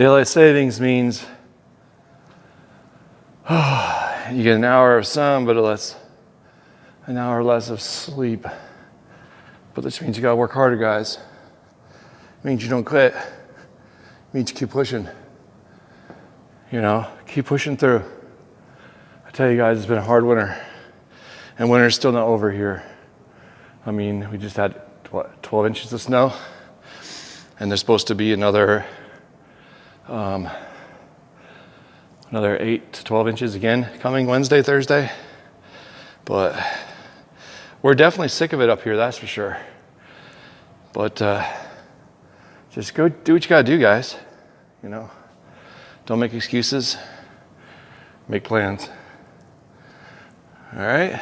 Daylight savings means you get an hour of sun, but an hour less of sleep. But this means you gotta work harder, guys. It means you don't quit. It means you keep pushing. You know, keep pushing through. I tell you guys, it's been a hard winter. And winter's still not over here. I mean, we just had, 12 inches of snow? And there's supposed to be another 8 to 12 inches again coming Wednesday, Thursday. But we're definitely sick of it up here, that's for sure. But just go do what you gotta do, guys. You know, don't make excuses, make plans. All right?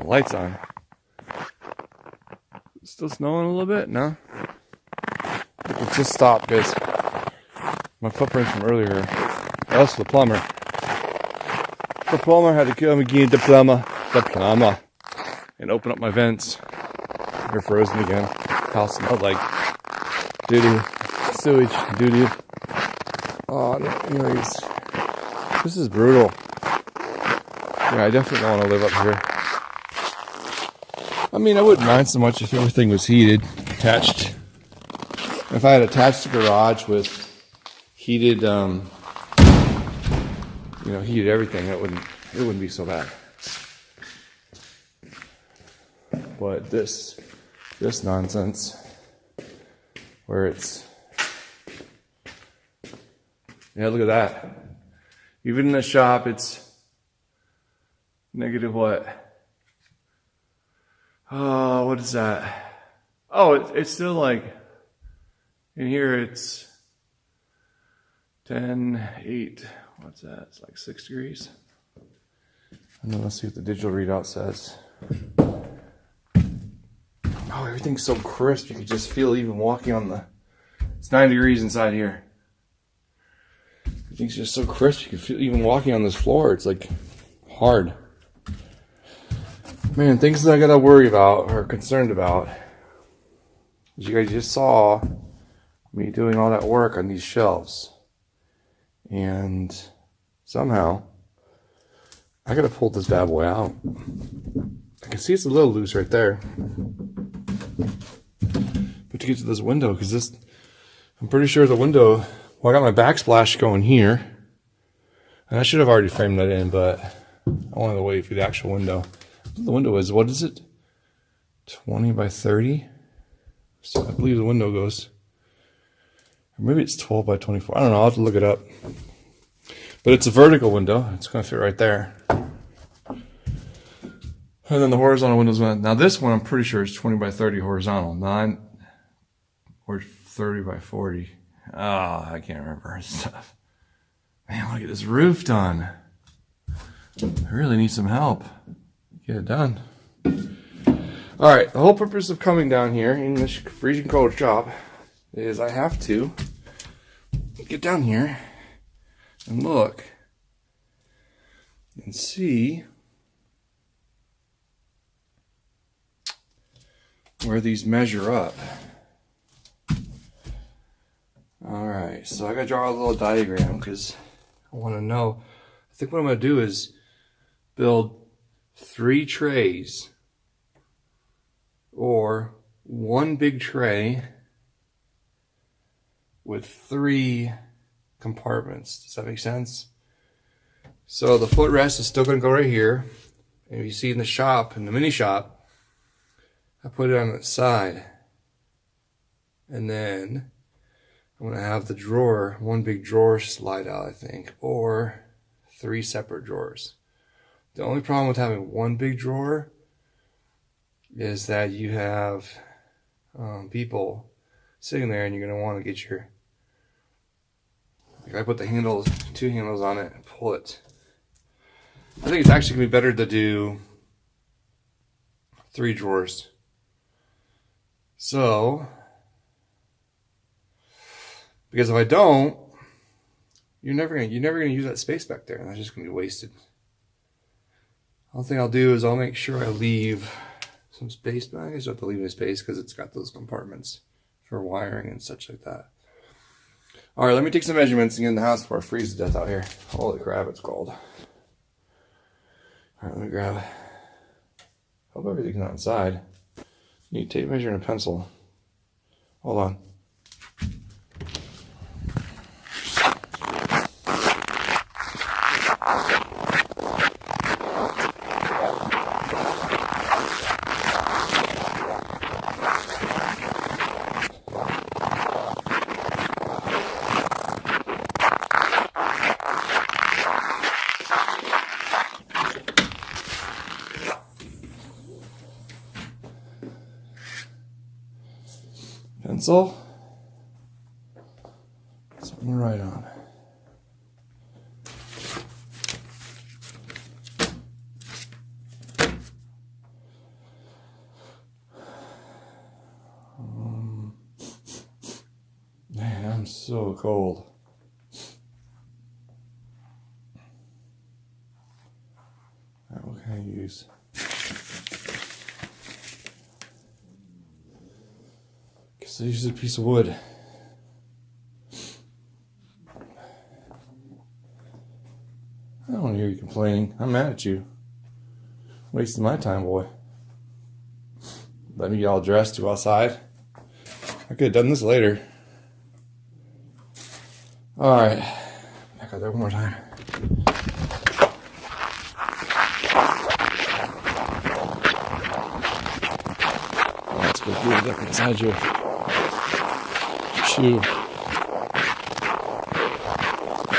Lights on. Still snowing a little bit? No? It just stopped, guys. My footprints from earlier. That's the plumber. The plumber had to come again, the plumber, and open up my vents. They're frozen again. House smelled like doo-doo, sewage, doo-doo. Oh, anyways, this is brutal. Yeah, I definitely don't want to live up here. I mean, I wouldn't mind so much if everything was heated, attached. If I had attached a garage with heated, heated everything, it wouldn't be so bad. But this nonsense, where it's, yeah, look at that. Even in the shop, it's negative what? Oh, what is that? Oh, it's still like, in here it's 10, 8, what's that? It's like 6 degrees. And then let's see what the digital readout says. Oh, everything's so crisp, you can just feel even walking on the, it's 9 degrees inside here. Everything's just so crisp, you can feel even walking on this floor. It's like, hard. Man, things that I gotta worry about or concerned about. As you guys just saw me doing all that work on these shelves. And somehow, I gotta pull this bad boy out. I can see it's a little loose right there. But to get to this window, because this, I'm pretty sure the window, well, I got my backsplash going here. And I should have already framed that in, but I wanted to wait for the actual window. The window is, what is it? 20 by 30? So I believe the window goes. Or maybe it's 12 by 24. I don't know, I'll have to look it up. But it's a vertical window. It's going to fit right there. And then the horizontal windows. Now this one, I'm pretty sure is 20 by 30 horizontal. 9 or 30 by 40. Oh, I can't remember stuff. Man, I want to get this roof done. I really need some help. Get it done. All right, the whole purpose of coming down here in this freezing cold shop is I have to get down here and look and see where these measure up. All right, so I gotta draw a little diagram because I want to know. I think what I'm gonna do is build 3 trays or one big tray with 3 compartments. Does that make sense? So the footrest is still going to go right here. And you see in the shop, in the mini shop, I put it on the side. And then I'm going to have the drawer, one big drawer slide out, I think, or 3 separate drawers. The only problem with having one big drawer is that you have people sitting there and you're going to want to get your, like I put the handles, 2 handles on it and pull it. I think it's actually going to be better to do 3 drawers. So, because if I don't, you're never gonna use that space back there, and that's just gonna be wasted. One thing I'll do is I'll make sure I leave some space, but I guess I have to leave any space because it's got those compartments for wiring and such like that. All right, let me take some measurements and get in the house before I freeze to death out here. Holy crap, it's cold. All right, let me grab. Hope everything's not inside. You need tape measure and a pencil. Hold on. Pencil. Something to write on. Man, I'm so cold. All right, what can I use? So use a piece of wood. I don't want to hear you complaining. I'm mad at you. Wasting my time, boy. Let me get all dressed to go outside. I could have done this later. Alright. Back out there one more time. Let's go get it up inside you. Shoe.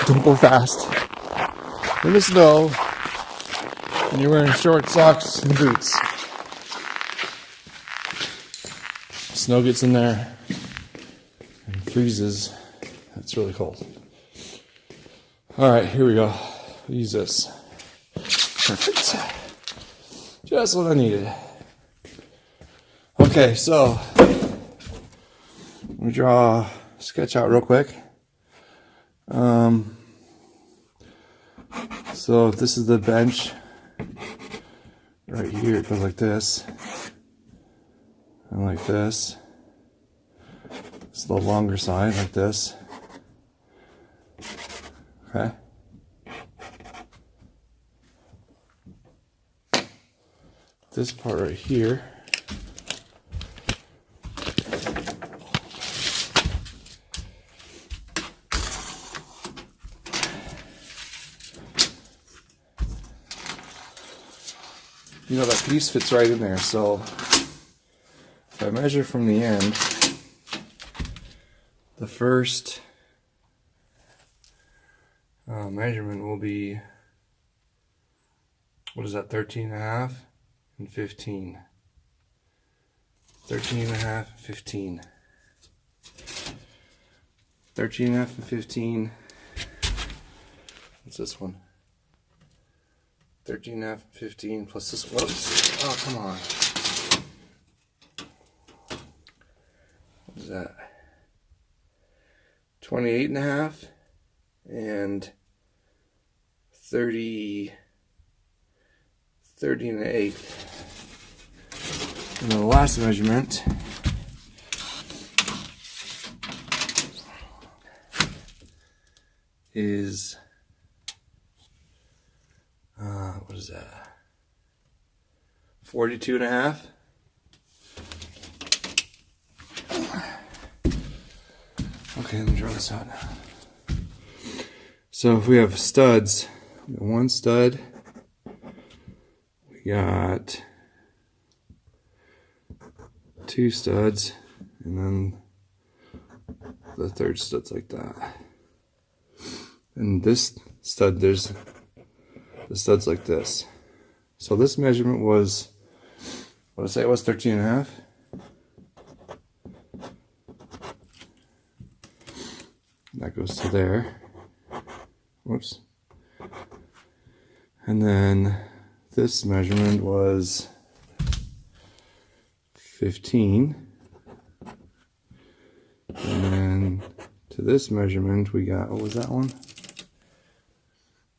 Don't go fast. In the snow, and you're wearing short socks and boots. Snow gets in there and freezes. It's really cold. Alright, here we go. Use this. Perfect. Just what I needed. Okay, so let me draw a sketch out real quick. So this is the bench here, it goes like this. And like this. It's the longer side, like this. Okay. This part right here. You know, that piece fits right in there, so if I measure from the end, the first measurement will be, what is that, 13.5 and 15. 13.5, 15. 13.5 and 15. What's this one? 13.5 and 15 plus this. Whoops. Oh, come on. What is that? 28.5 and 30 and an eighth. And then the last measurement is what is that? 42.5. Okay, let me draw this out now. So if we have studs, we got one stud, we got two studs, and then the third stud's like that. And this stud, there's the stud's like this. So this measurement was, what did I say it was, 13.5? That goes to there. Whoops. And then this measurement was 15. And then to this measurement we got, what was that one?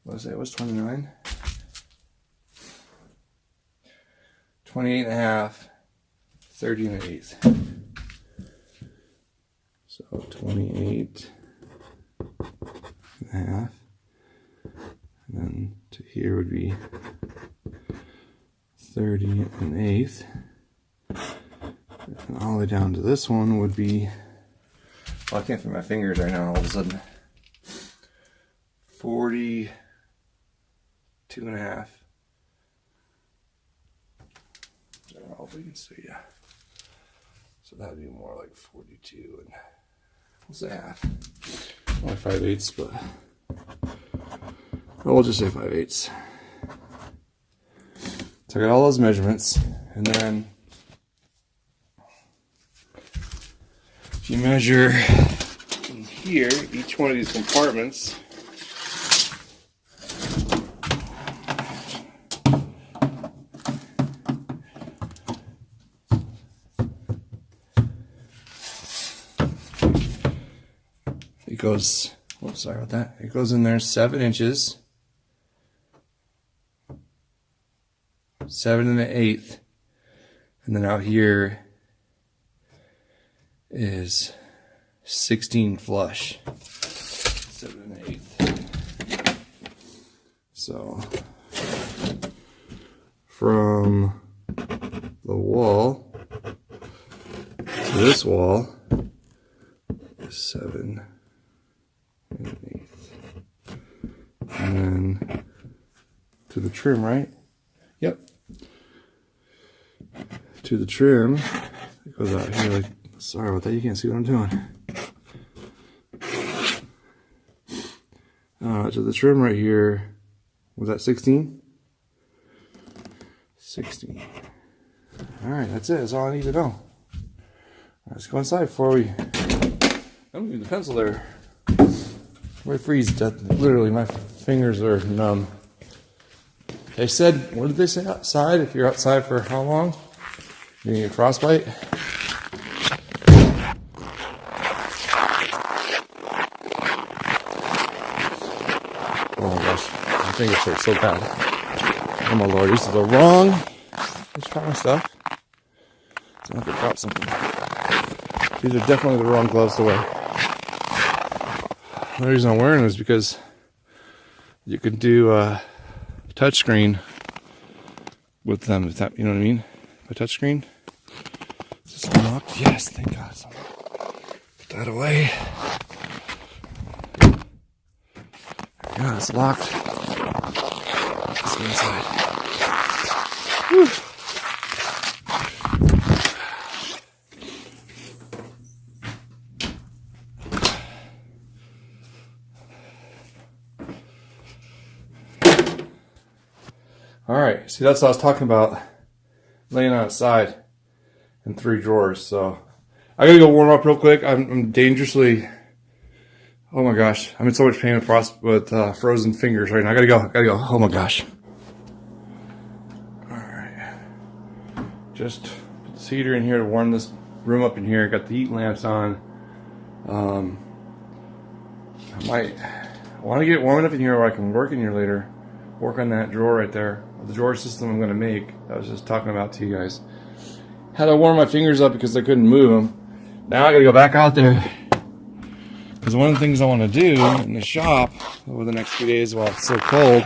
What did I say it was, 29? 28.5, 30 and an eighth. So 28.5. And then to here would be 30 and an eighth. And all the way down to this one would be, well, I can't feel my fingers right now all of a sudden. 42.5. I don't know if we can see, yeah. So that would be more like 42 and we'll say half. Only 5/8, but we'll just say 5/8. So I got all those measurements, and then if you measure in here, each one of these compartments, it goes, oh, sorry about that. It goes in there 7 inches, 7 and an eighth, and then out here is 16 flush, 7 and an eighth. So from the wall to this wall is 7 and an eighth, and then to the trim, right? Yep. To the trim, it goes out here like, sorry about that, you can't see what I'm doing. To the trim right here, was that 16? 16. Alright, that's it. That's all I need to know. Let's go inside before we... I'm using the pencil there. We freeze to death. Literally, my fingers are numb. They said, what did they say outside? If you're outside for how long? You're gonna get frostbite? Oh my gosh, my fingers hurt so bad. Oh my lord, this is the wrong Got my stuff. So I could drop something. These are definitely the wrong gloves to wear. The reason I'm wearing them is because you can do a touchscreen with them, if that, you know what I mean? A touchscreen. Is this unlocked? Yes, thank God. Put that away. Yeah, it's locked. Let's go inside. Whew. Alright, see, that's what I was talking about. Laying outside in 3 drawers. So I gotta go warm up real quick. I'm dangerously, oh my gosh, I'm in so much pain with frozen fingers right now. I gotta go. Oh my gosh. Alright. Just put the heater in here to warm this room up in here. Got the heat lamps on. I want to get it warm enough in here where I can work in here later. Work on that drawer right there. The drawer system I'm going to make. I was just talking about to you guys. Had to warm my fingers up because I couldn't move them. Now I got to go back out there. Because one of the things I want to do in the shop over the next few days while it's so cold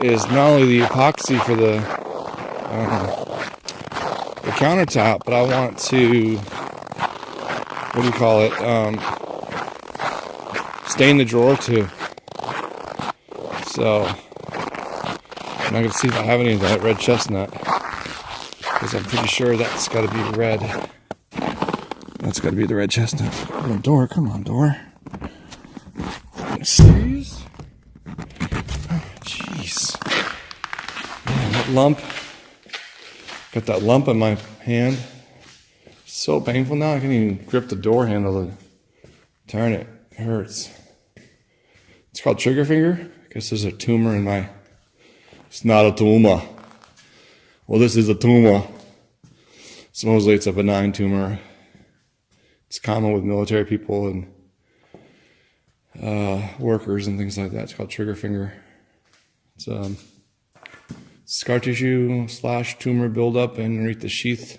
is not only the epoxy for the countertop, but I want to, what do you call it, stain the drawer too. So I'm not going to see if I have any of that red chestnut, because I'm pretty sure that's got to be red. That's got to be the red chestnut. Come on, door. Come on, door. Serious? Oh, jeez. Man, that lump. Got that lump in my hand. It's so painful now. I can't even grip the door handle to turn it. It hurts. It's called trigger finger. I guess there's a tumor in my... It's not a tumor. Well, this is a tumor. Supposedly it's a benign tumor. It's common with military people and workers and things like that. It's called trigger finger. It's scar tissue / tumor buildup underneath the sheath.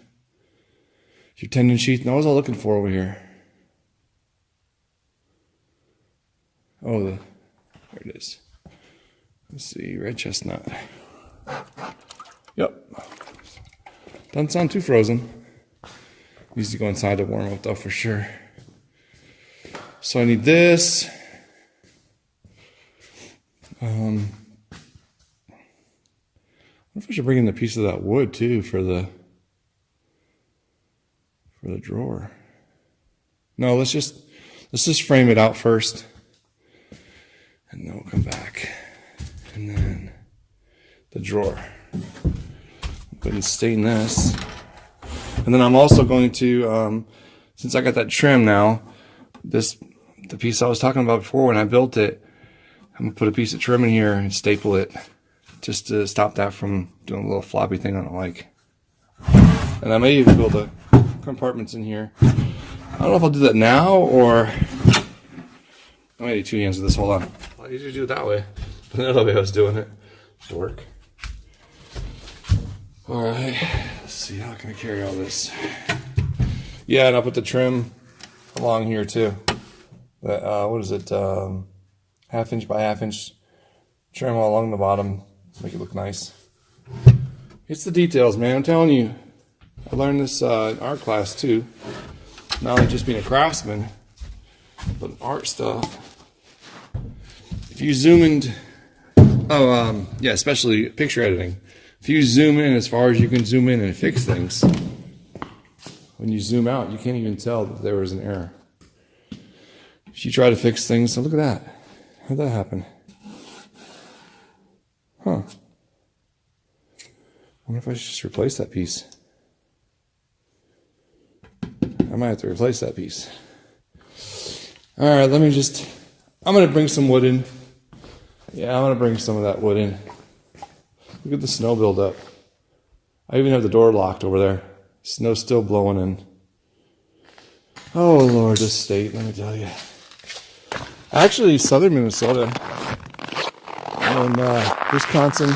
Your tendon sheath. Now, what was I looking for over here? Oh, there it is. Let's see, red chestnut. Yep. Doesn't sound too frozen. Needs to go inside to warm up though for sure. So I need this. I wonder if I should bring in a piece of that wood too for the drawer. No, let's just frame it out first, and then we'll come back. And then the drawer. Go ahead and stain this. And then I'm also going to, since I got that trim now, the piece I was talking about before when I built it, I'm going to put a piece of trim in here and staple it just to stop that from doing a little floppy thing I don't like. And I may even build the compartments in here. I don't know if I'll do that now or... I might need 2 hands with this. Hold on. I usually do it that way. But another way I was doing it. Dork. Alright. Let's see. How can I carry all this? Yeah, and I'll put the trim along here too. What is it? 1/2 inch by 1/2 inch trim all along the bottom. Make it look nice. It's the details, man. I'm telling you. I learned this in art class too. Not only just being a craftsman, but art stuff. If you zoom in, yeah, especially picture editing. If you zoom in as far as you can zoom in and fix things, when you zoom out, you can't even tell that there was an error. If you try to fix things, so look at that. How'd that happen? Huh. I wonder if I should just replace that piece. I might have to replace that piece. Alright, I'm going to bring some wood in. Yeah, I'm going to bring some of that wood in. Look at the snow buildup. I even have the door locked over there. Snow's still blowing in. Oh Lord, this state, let me tell you. Actually, southern Minnesota and Wisconsin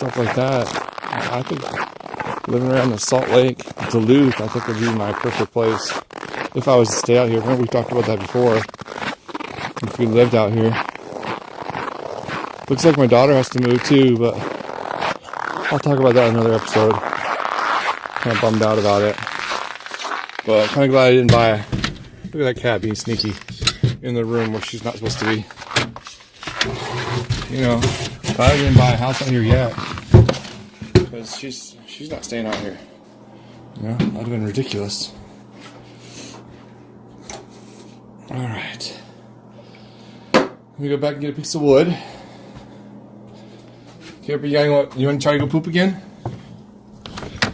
stuff like that. I think living around the Salt Lake, Duluth, I think would be my perfect place if I was to stay out here. Remember we talked about that before. If we lived out here. Looks like my daughter has to move too, but I'll talk about that in another episode. Kind of bummed out about it. But I'm kind of glad I didn't buy a... Look at that cat being sneaky in the room where she's not supposed to be. You know, glad I didn't buy a house out here yet. Because she's not staying out here. You know, that'd have been ridiculous. Alright. Let me go back and get a piece of wood. Okay, but you want to try to go poop again?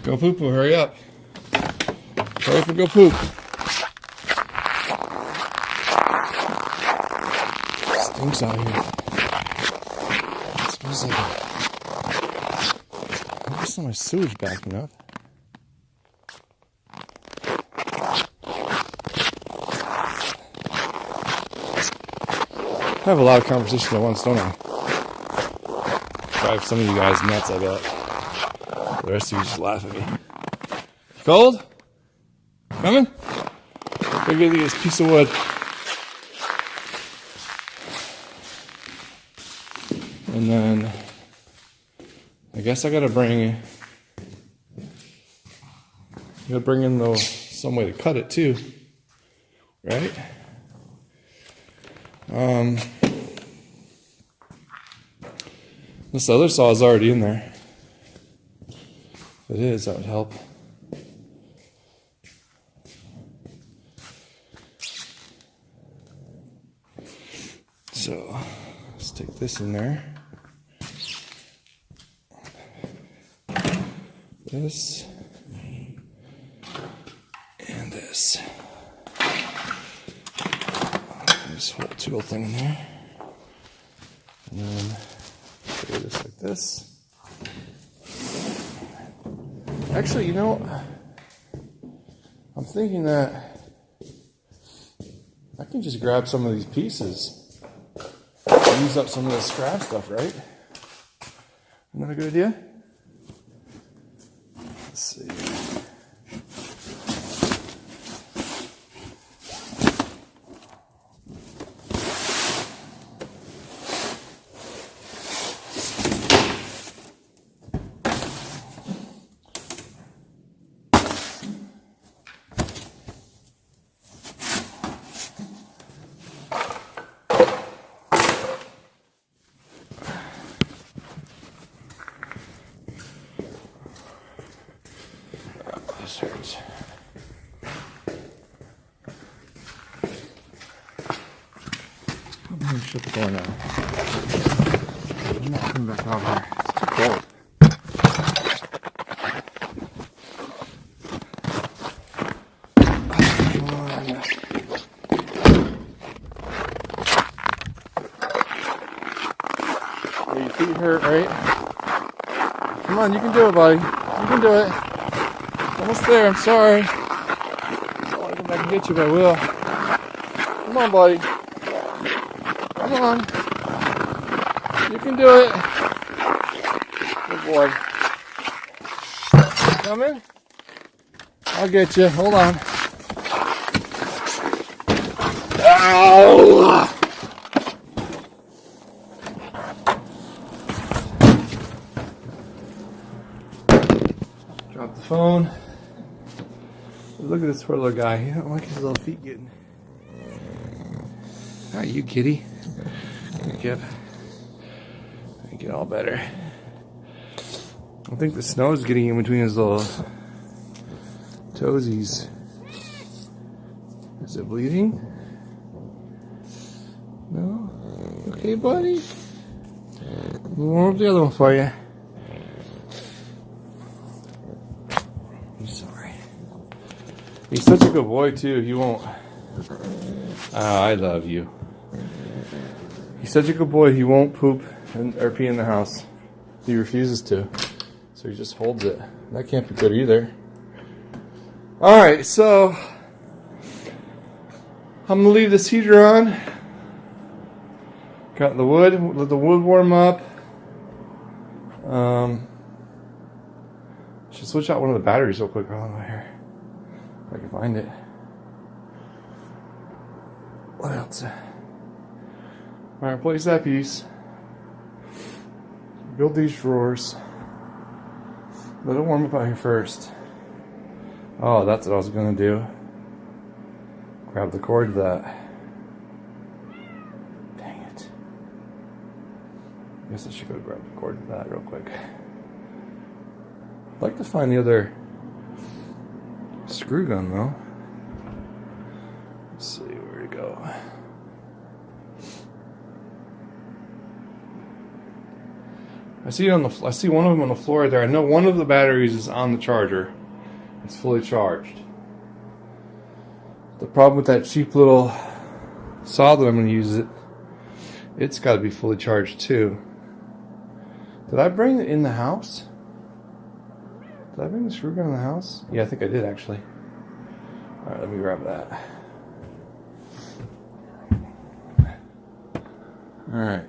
Go poop, hurry up. Hurry up and go poop. It stinks out here. It smells like I guess my sewage backing up. I have a lot of conversation at once, don't I? Drive some of you guys nuts, I bet. The rest of you just laugh at me. Cold? Coming? Go get this piece of wood. And then I guess I gotta bring in some way to cut it too. Right? This other saw is already in there. If it is, that would help. So, let's take this in there. This. And this. This whole tool thing in there. And then do this like this. Actually, you know, I'm thinking that I can just grab some of these pieces and use up some of this scrap stuff, right? Isn't that a good idea? Let's see. This hurts. I'm going to shut the door now. I'm not coming back out here. It's too cold. Your feet hurt, right? Come on, you can do it, buddy. You can do it. Almost there, I'm sorry. I don't want to come back and get you, but I will. Come on, buddy. Come on. You can do it. Good boy. Coming? I'll get you. Hold on. Ow! Drop the phone. Look at this poor little guy. He don't like his little feet getting. How are you, kitty? Yep. Get all better. I think the snow is getting in between his little toesies. Is it bleeding? No? Okay, buddy? We'll warm up the other one for you. I'm sorry. He's such a good boy, too. He won't. I love you. He's such a good boy, he won't poop or pee in the house. He refuses to. So he just holds it. That can't be good either. Alright, so I'm gonna leave this heater on. Got the wood, let the wood warm up. Should switch out one of the batteries real quick while I'm here. If I can find it. What else? Alright, replace that piece. Build these drawers. Let it warm up out here first. Oh, that's what I was gonna do. Grab the cord to that. Dang it. I guess I should go grab the cord to that real quick. I'd like to find the other screw gun though. Let's see where to go. I see one of them on the floor right there. I know one of the batteries is on the charger. It's fully charged. The problem with that cheap little saw that I'm going to use it's got to be fully charged too. Did I bring it in the house? Did I bring the screw gun in the house? Yeah, I think I did actually. Alright, let me grab that. Alright.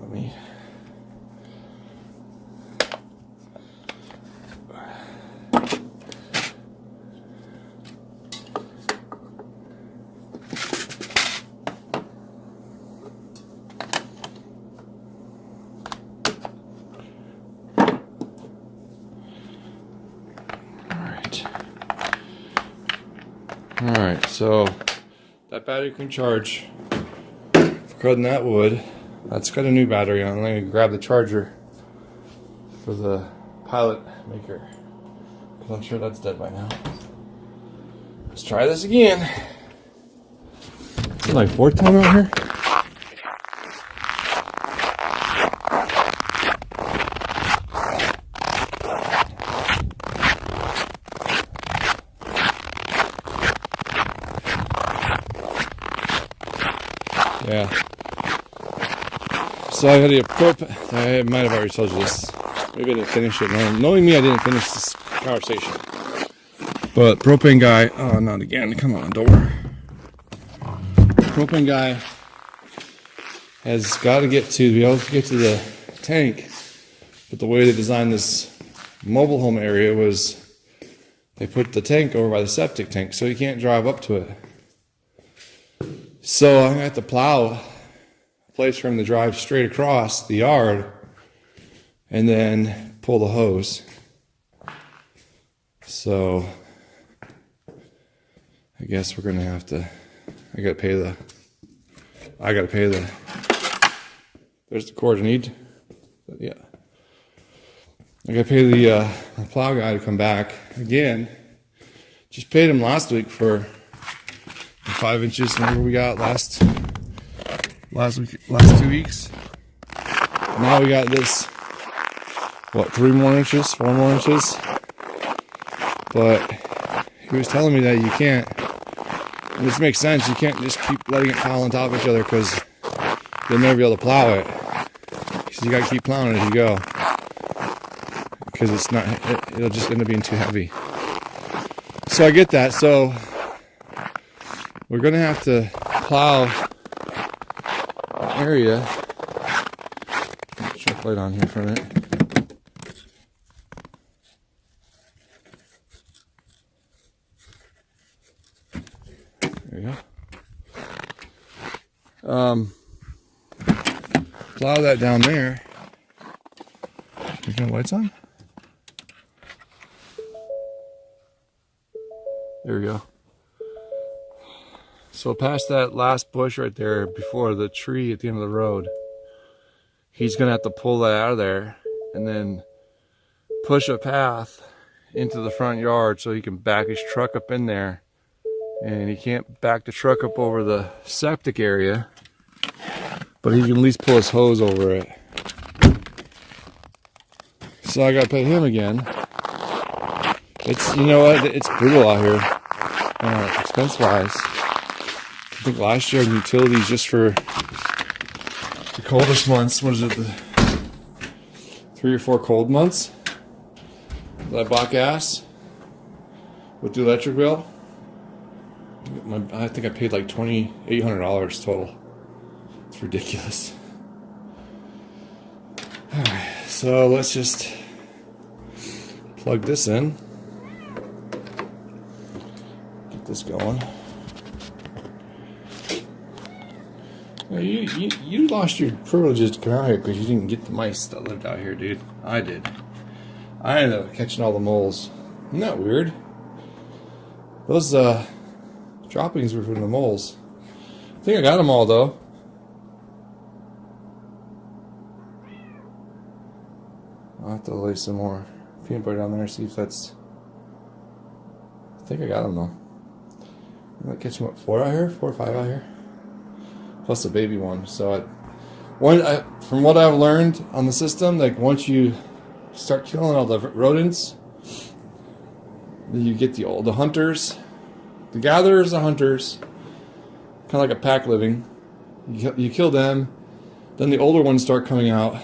Let me... Alright, so that battery can charge for cutting that wood. That's got a new battery on. I'm going to grab the charger for the pilot maker because I'm sure that's dead by now. Let's try this again. Is it like fourth time out here? Yeah. So I had a I might have already told you this. Maybe I didn't finish it. Knowing me, I didn't finish this conversation. But propane guy, oh, not again. Come on, door. Propane guy has got to be able to get to the tank. But the way they designed this mobile home area was they put the tank over by the septic tank, so you can't drive up to it. So I'm going to have to plow a place for him to drive straight across the yard and then pull the hose. So I guess we're going to have to, I got to pay the, there's the cord I need. Yeah. I got to pay the plow guy to come back again. Just paid him last week for 5 inches, whatever we got last 2 weeks. Now we got this, what, 4 more inches? But he was telling me that you can't, and this makes sense, you can't just keep letting it pile on top of each other because you'll never be able to plow it. He says you gotta keep plowing as you go because it's not, it'll just end up being too heavy. So I get that. So we're going to have to plow an area. Check light on here for a minute. There you go. Plow that down there. You got lights on? There we go. So past that last bush right there before the tree at the end of the road, he's going to have to pull that out of there and then push a path into the front yard so he can back his truck up in there. And he can't back the truck up over the septic area, but he can at least pull his hose over it. So I got to pay him again. It's, you know what, it's brutal out here, expense-wise. I think last year in utilities, just for the coldest months, what is it, the 3 or 4 cold months that I bought gas with the electric bill, I think I paid like $2,800 total. It's ridiculous. Alright, So let's just plug this in. Get this going. You lost your privileges to come out here because you didn't get the mice that lived out here, dude. I did. I ended up catching all the moles. Isn't that weird? Those droppings were from the moles. I think I got them all though. I'll have to lay some more peanut butter down there and see if that's... I think I got them though. I'm gonna catch them, what, 4 out here? 4 or 5 out here? Plus a baby one. So from what I've learned on the system, like once you start killing all the rodents, then you get the hunters, the gatherers, the hunters, kind of like a pack living. You kill them, then the older ones start coming out.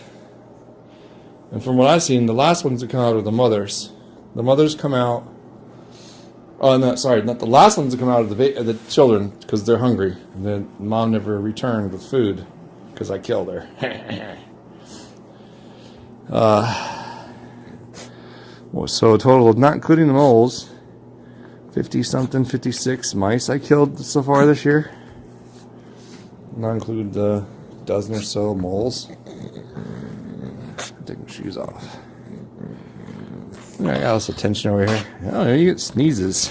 And from what I've seen, the last ones that come out are the mothers. The mothers come out. Oh, no, sorry, not the last ones that come out of the children because they're hungry. And then mom never returned with food because I killed her. So a total of, not including the moles, 50-something, 56 mice I killed so far this year. Not include the dozen or so moles. Take my shoes off. I got all this attention over here. Oh, you get sneezes.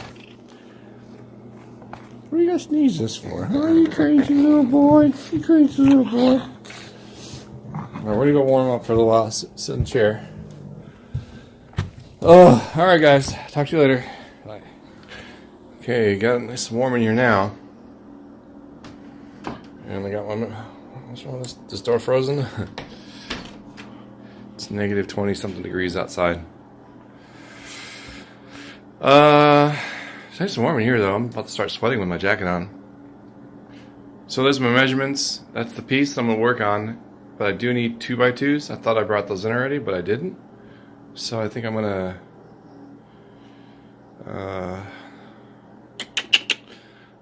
What do you got sneezes for? Oh, you crazy little boy. You crazy little boy. Alright, we're gonna go warm up for a little while. Sit in the chair. Oh, alright guys. Talk to you later. Bye. Okay, got it nice and warm in here now. And I got one. What's wrong with this door frozen? It's negative 20 something degrees outside. It's nice and warm in here though. I'm about to start sweating with my jacket on. So there's my measurements. That's the piece I'm gonna work on. But I do need 2x2s. I thought I brought those in already, but I didn't. So I think I'm gonna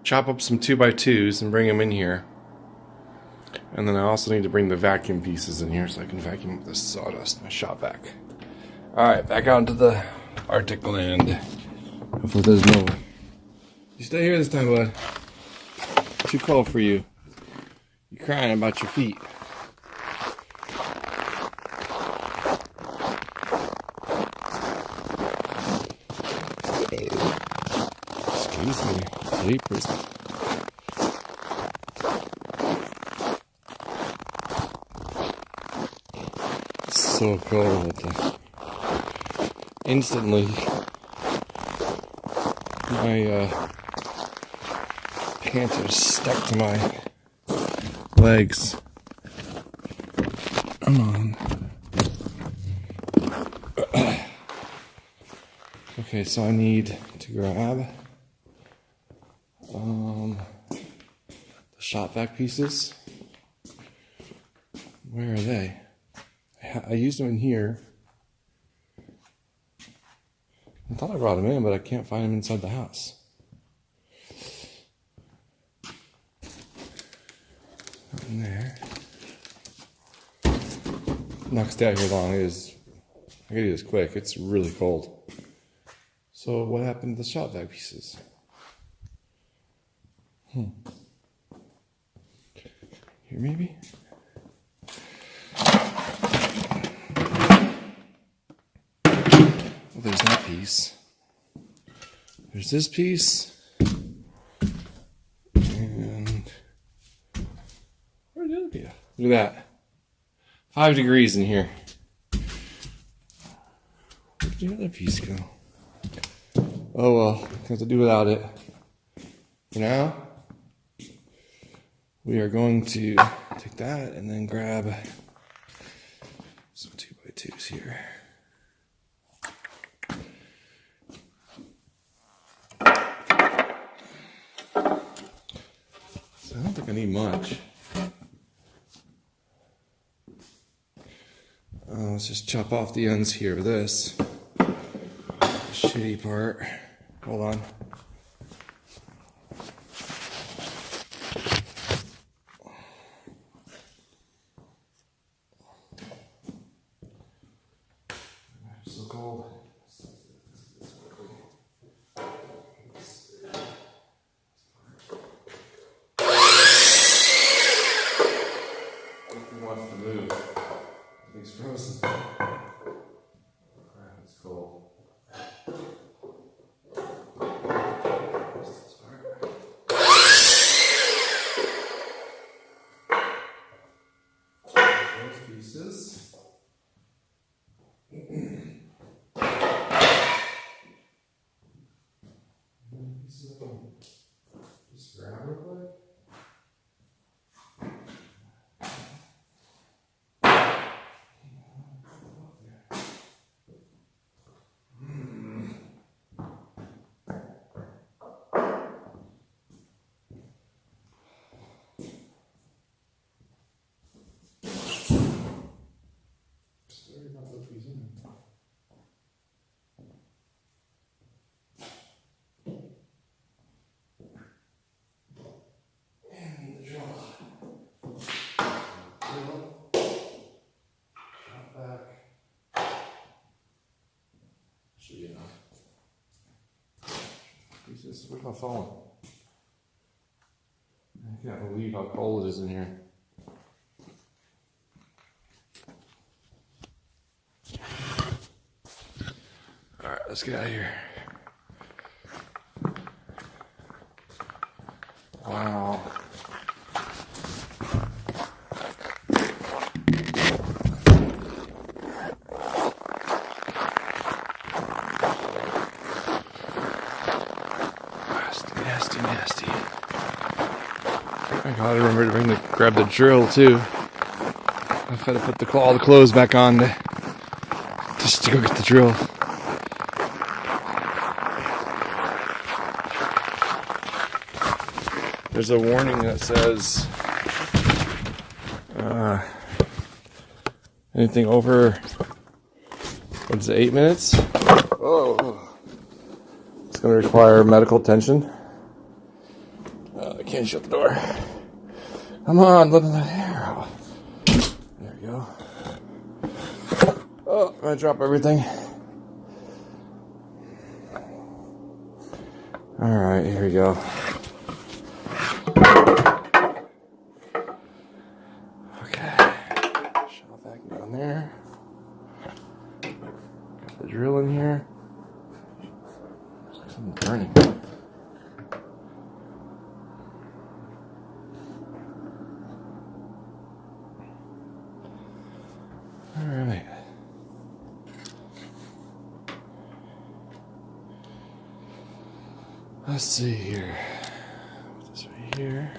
chop up some 2x2s and bring them in here. And then I also need to bring the vacuum pieces in here so I can vacuum up this sawdust, my shop vac. Alright, back out into the Arctic land. Hopefully there's no... You stay here this time, bud. Too cold for you. You're crying about your feet. Excuse me. Sleepers. So cold that instantly my pants are stuck to my legs. Come on. Okay, so I need to grab the shop vac pieces. Where are they? I used them in here. I thought I brought them in, but I can't find them inside the house. Not in there. I'm not gonna stay out here long. I gotta do this quick. It's really cold. So what happened to the shop vac pieces? Here maybe? Well, there's that piece. There's this piece. And where'd the other piece? Look at that. 5 degrees in here. Where'd the other piece go? Oh well, I have to do without it. For now, we are going to take that and then grab some 2x2s here. So I don't think I need much. Let's just chop off the ends here of this. Shitty part. Hold on. Yeah. Jesus, where's my phone? I can't believe how cold it is in here. Alright, let's get out of here. Wow. Nasty, nasty. I gotta remember to grab the drill too. I've got to put all the clothes back on just to go get the drill. There's a warning that says anything over, what is it, 8 minutes? Oh, it's going to require medical attention. I can't shut the door. Come on, let that hair out. There we go. Oh, I'm going to drop everything. Alright, here we go. Okay. Shove that down there. Got the drill in here. Looks like something's burning. Alright. Let's see here. Put this right here.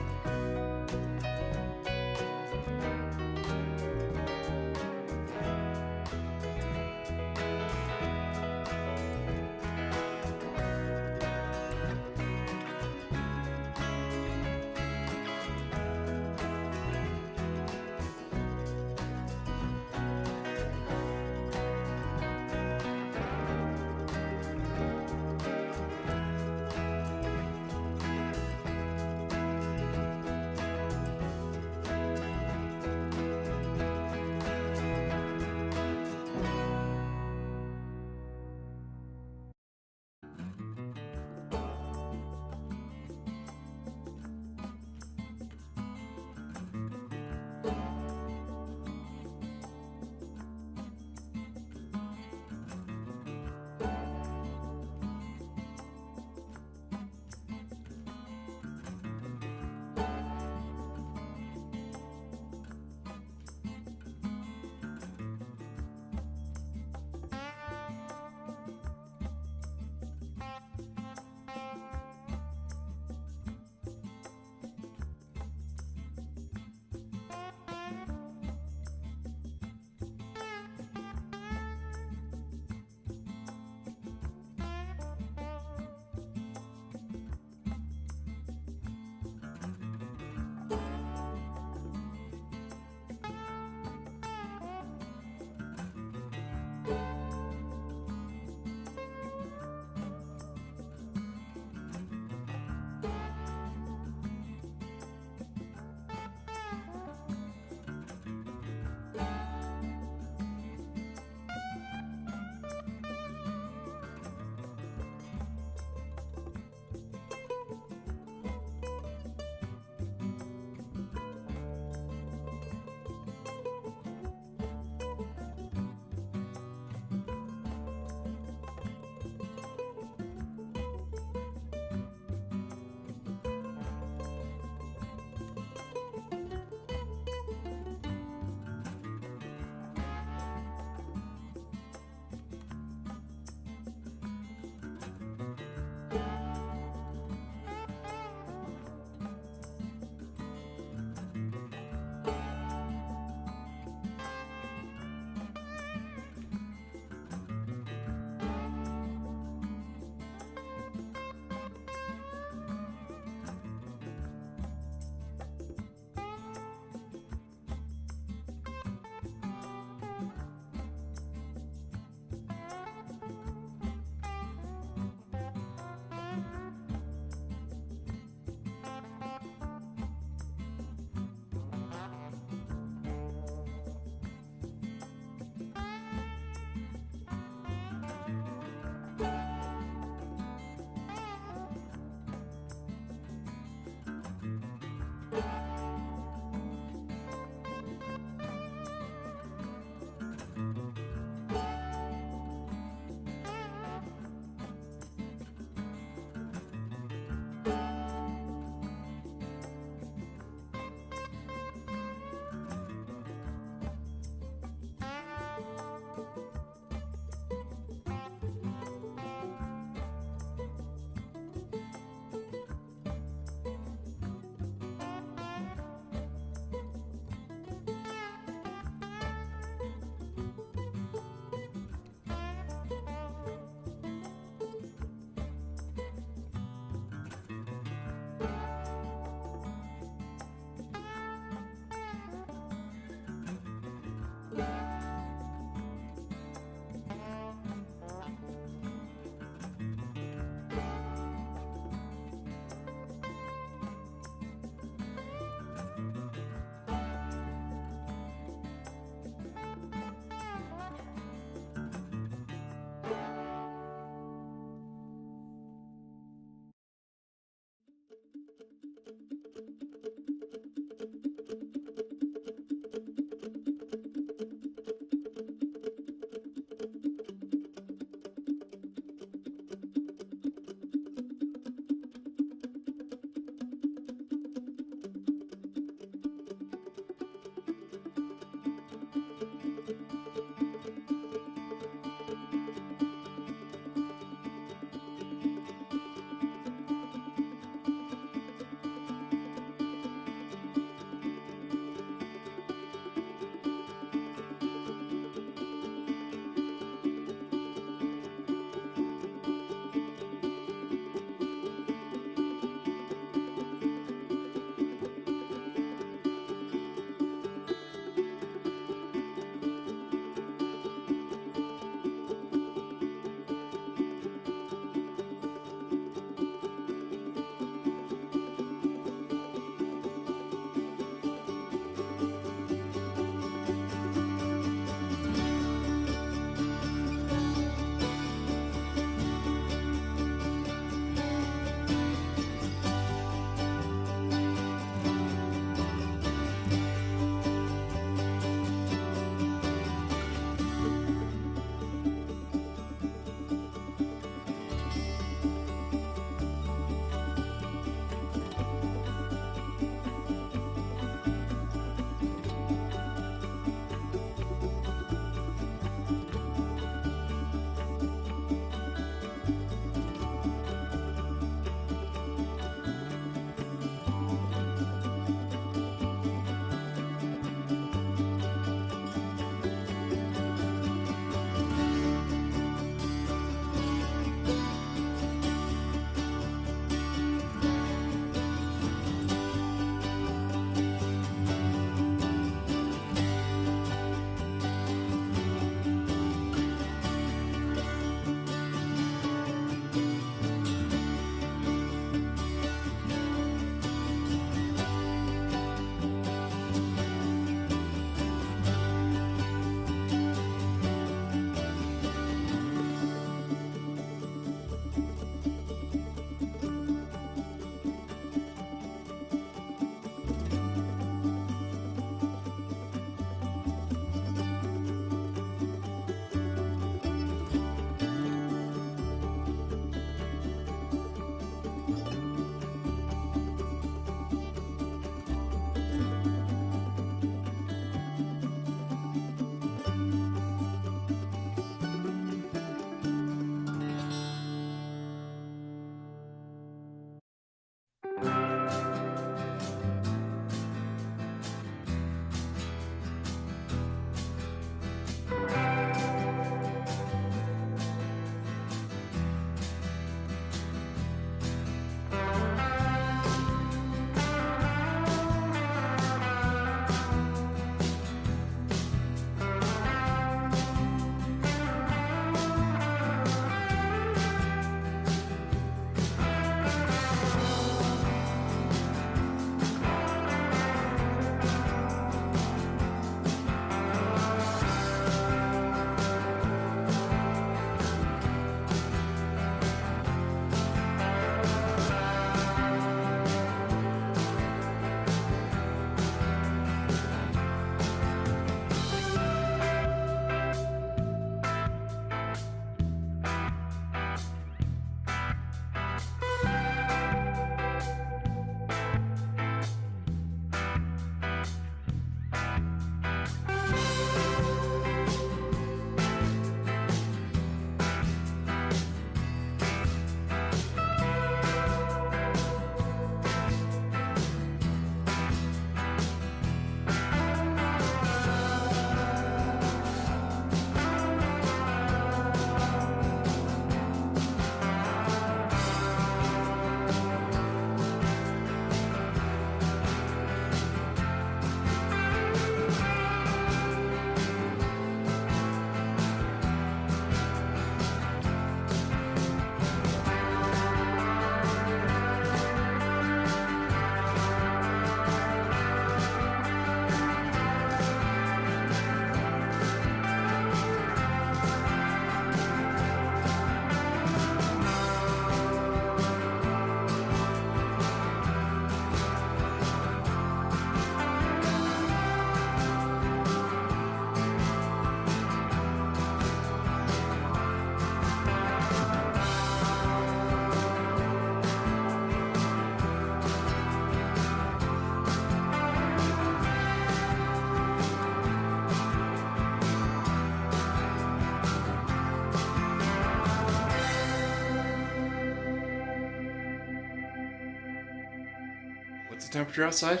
What's the temperature outside?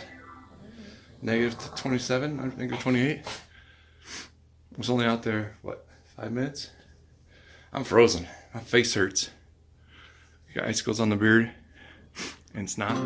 Negative 27, negative 28. I was only out there, what, 5 minutes? I'm frozen. My face hurts. Got icicles on the beard and snot.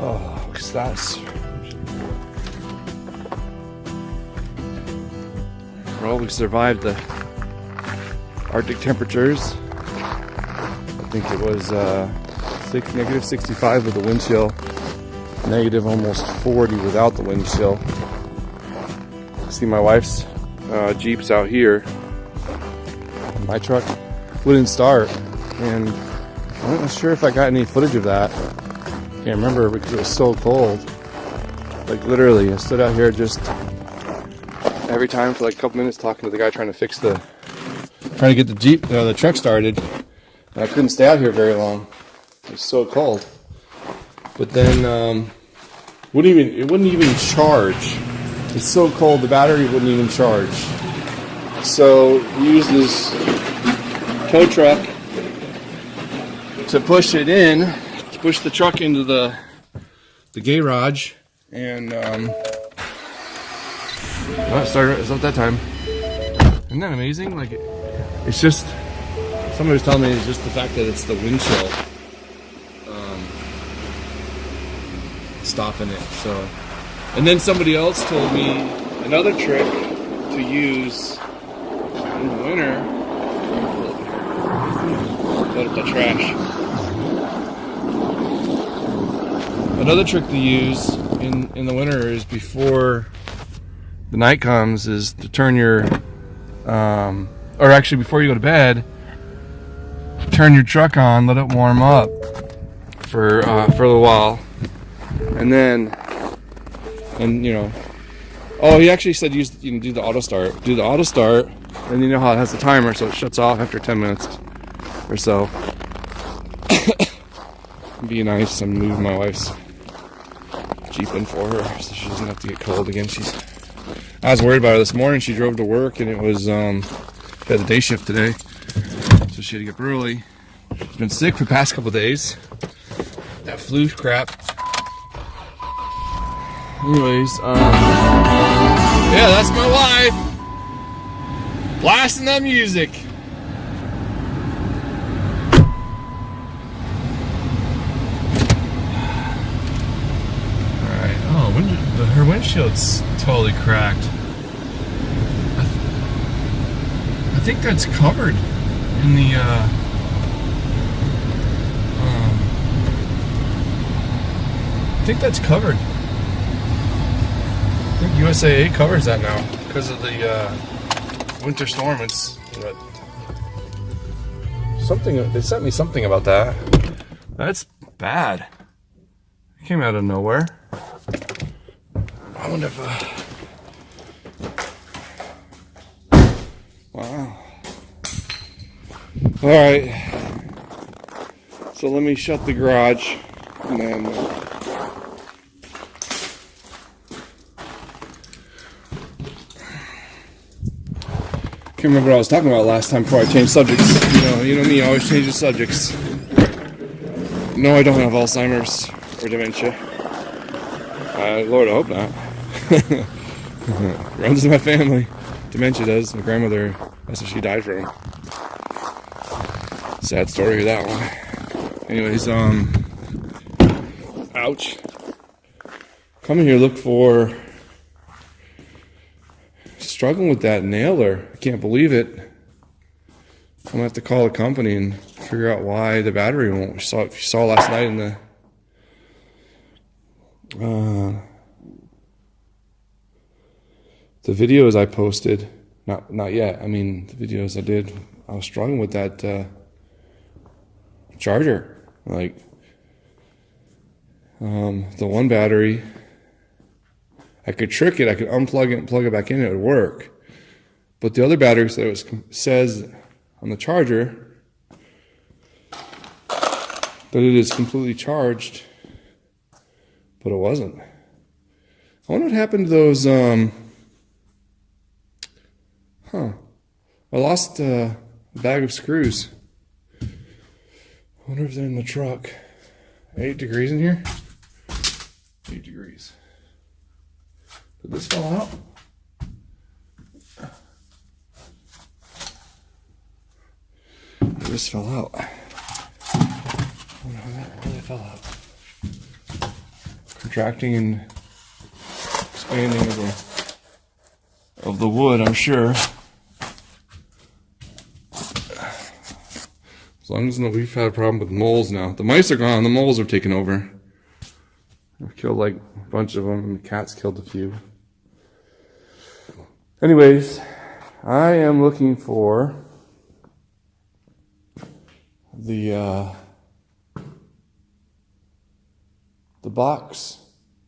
Oh, what's that? Well, we survived the Arctic temperatures. I think it was negative 65 with the wind chill, negative almost 40 without the wind chill. See my wife's Jeep's out here. My truck wouldn't start, and I'm not sure if I got any footage of that. Can't remember because it was so cold. Like literally, I stood out here just every time for like a couple minutes talking to the guy trying to get the Jeep, the truck started. And I couldn't stay out here very long. It was so cold. But then it wouldn't even charge. It's so cold, the battery wouldn't even charge. So we used this tow truck to push it in, push the truck into the garage, and it started. It's not that time. Isn't that amazing? Like it's just, somebody was telling me it's just the fact that it's the wind chill stopping it. So, and then somebody else told me another trick to use in the winter. Load up the trash. Another trick to use in the winter is before the night comes is to turn your or actually before you go to bed, turn your truck on, let it warm up for a little while, and then oh, he actually said do the auto start. Do the auto start, and you know how it has the timer, so it shuts off after 10 minutes or so. Be nice and move my wife's Jeep in for her so she doesn't have to get cold again. I was worried about her this morning. She drove to work and it was she had the day shift today, so she had to get up early. She's been sick for the past couple days. That flu crap. Anyways, yeah, that's my wife blasting that music. Alright, oh, her windshield's totally cracked. I think that's covered in the I think that's covered. I think USAA covers that now because of the winter storm. It's something. They sent me something about that. That's bad. It came out of nowhere. I wonder if. Wow. All right. So let me shut the garage and then. I can't remember what I was talking about last time before I changed subjects. You know me, I always change the subjects. No, I don't have Alzheimer's or dementia. Lord, I hope not. Runs in my family. Dementia does. My grandmother, that's what she died from. Sad story of that one. Anyways, ouch. Coming here, look for. Struggling with that nailer. I can't believe it. I'm gonna have to call the company and figure out why the battery won't. If you saw last night in the videos I posted, not yet. I mean the videos I did. I was struggling with that charger. Like the one battery. I could trick it. I could unplug it and plug it back in. It would work. But the other battery says on the charger that it is completely charged, but it wasn't. I wonder what happened to those. I lost a bag of screws. I wonder if they're in the truck. 8 degrees in here. 8 degrees. Did this fall out? This fell out. I wonder how that fell out. Contracting and expanding of the wood, I'm sure. long as we've had a problem with moles now. The mice are gone, the moles are taking over. I've killed like a bunch of them, and the cats killed a few. Anyways, I am looking for the box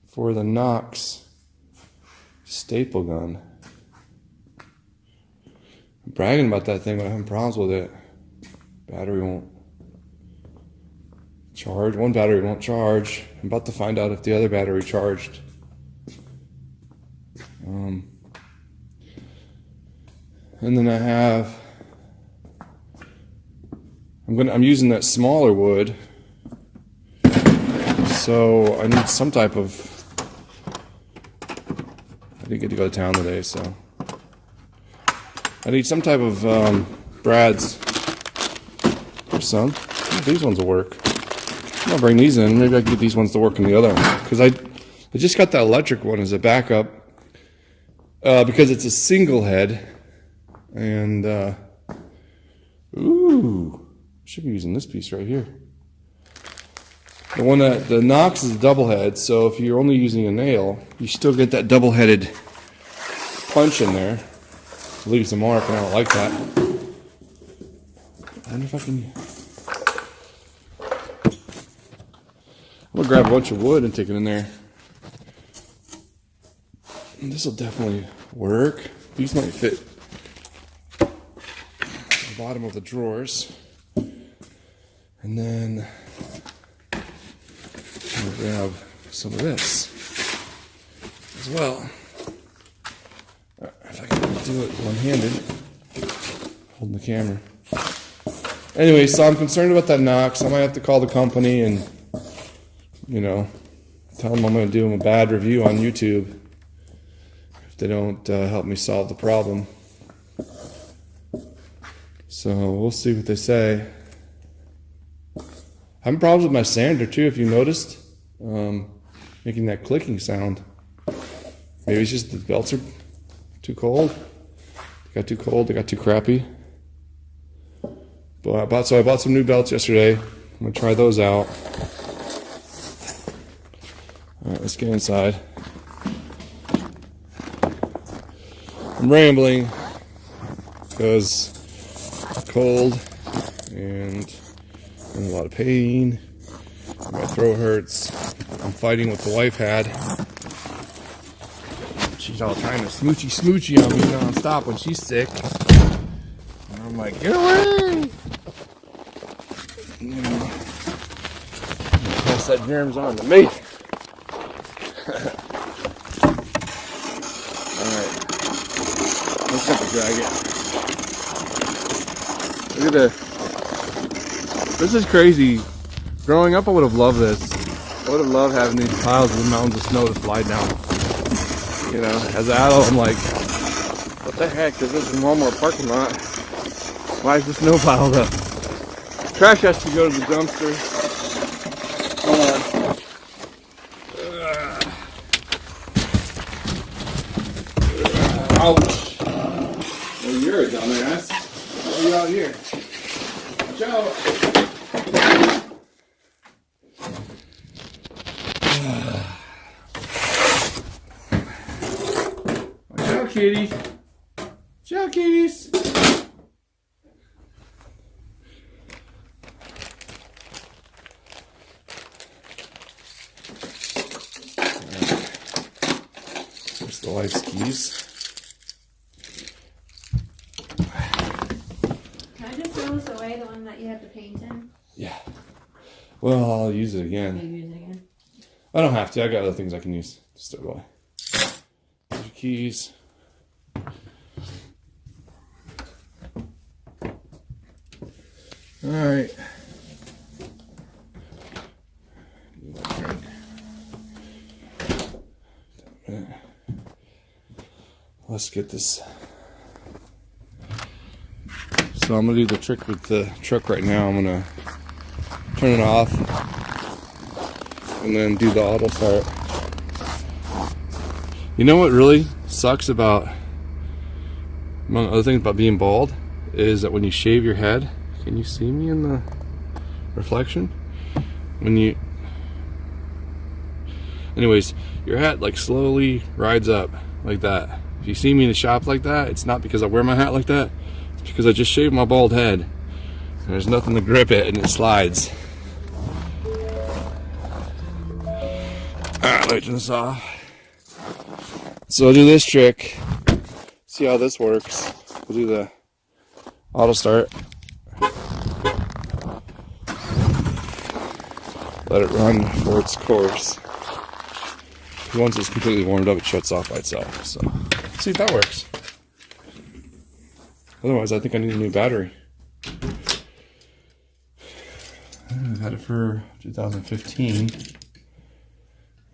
for the Knox staple gun. I'm bragging about that thing, but I'm having problems with it. Battery won't charge. One battery won't charge. I'm about to find out if the other battery charged. And then I have, I'm using that smaller wood, so I need some type of, I didn't get to go to town today, so I need some type of brads or some. These ones will work. I'm gonna bring these in. Maybe I can get these ones to work in the other one, because I just got the electric one as a backup because it's a single head. And, ooh, should be using this piece right here. The Knox is a double head, so if you're only using a nail, you still get that double-headed punch in there. It leaves a mark, and I don't like that. I wonder if I can... I'm gonna grab a bunch of wood and take it in there. This will definitely work. These might fit bottom of the drawers, and then I'll grab some of this as well. If I can do it one-handed, holding the camera. Anyway, so I'm concerned about that Knox. I might have to call the company and, you know, tell them I'm going to do them a bad review on YouTube if they don't help me solve the problem. So we'll see what they say. Having problems with my sander too, if you noticed. Making that clicking sound. Maybe it's just the belts are too cold. They got too cold, they got too crappy. But I bought some new belts yesterday. I'm gonna try those out. Alright, let's get inside. I'm rambling because cold and in a lot of pain. My throat hurts. I'm fighting what the wife had. She's all trying to smoochy on me non-stop when she's sick. And I'm like, get away! You know, pass that germs on to me. Alright. Let's have to drag it. Look at this is crazy. Growing up, I would have loved this. I would have loved having these piles of mountains of snow to slide down. You know, as an adult, I'm like, what the heck? This is a Walmart parking lot. Why is the snow piled up? Trash has to go to the dumpster. Ouch. Well, you're a dumbass. Why are you out here? Watch out. Watch out, kitties. Watch out, kitties. There's the wife's keys. Away, the one that you have to paint in? Yeah. Well, I'll use it again. Maybe use it again. I don't have to. I got other things I can use. Just throw it away. There's your keys. All right. Let's get this. So I'm gonna do the trick with the truck right now. I'm gonna turn it off and then do the auto start. You know what really sucks about, among other things about being bald, is that when you shave your head, can you see me in the reflection. Anyways, your hat like slowly rides up like that. If you see me in the shop like that, it's not because I wear my hat like that. It's because I just shaved my bald head. And there's nothing to grip it and it slides. Alright, let me turn this off. So I'll do this trick. See how this works. We'll do the auto start. Let it run for its course. Once it's completely warmed up, it shuts off by itself. So let's see if that works. Otherwise, I think I need a new battery. I've had it for 2015,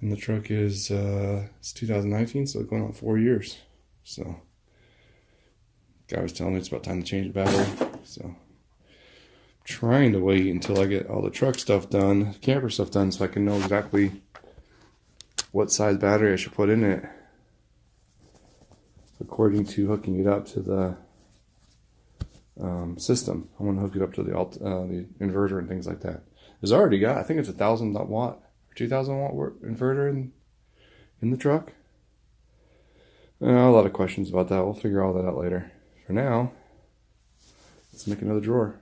and the truck is it's 2019, so it's going on 4 years. So, guy was telling me it's about time to change the battery. So, I'm trying to wait until I get all the truck stuff done, camper stuff done, so I can know exactly what size battery I should put in it according to hooking it up to the system. I want to hook it up to the inverter and things like that. There's already got, I think it's 1,000 watt or 2,000 watt inverter in the truck. A lot of questions about that. We'll figure all that out later. For now, let's make another drawer.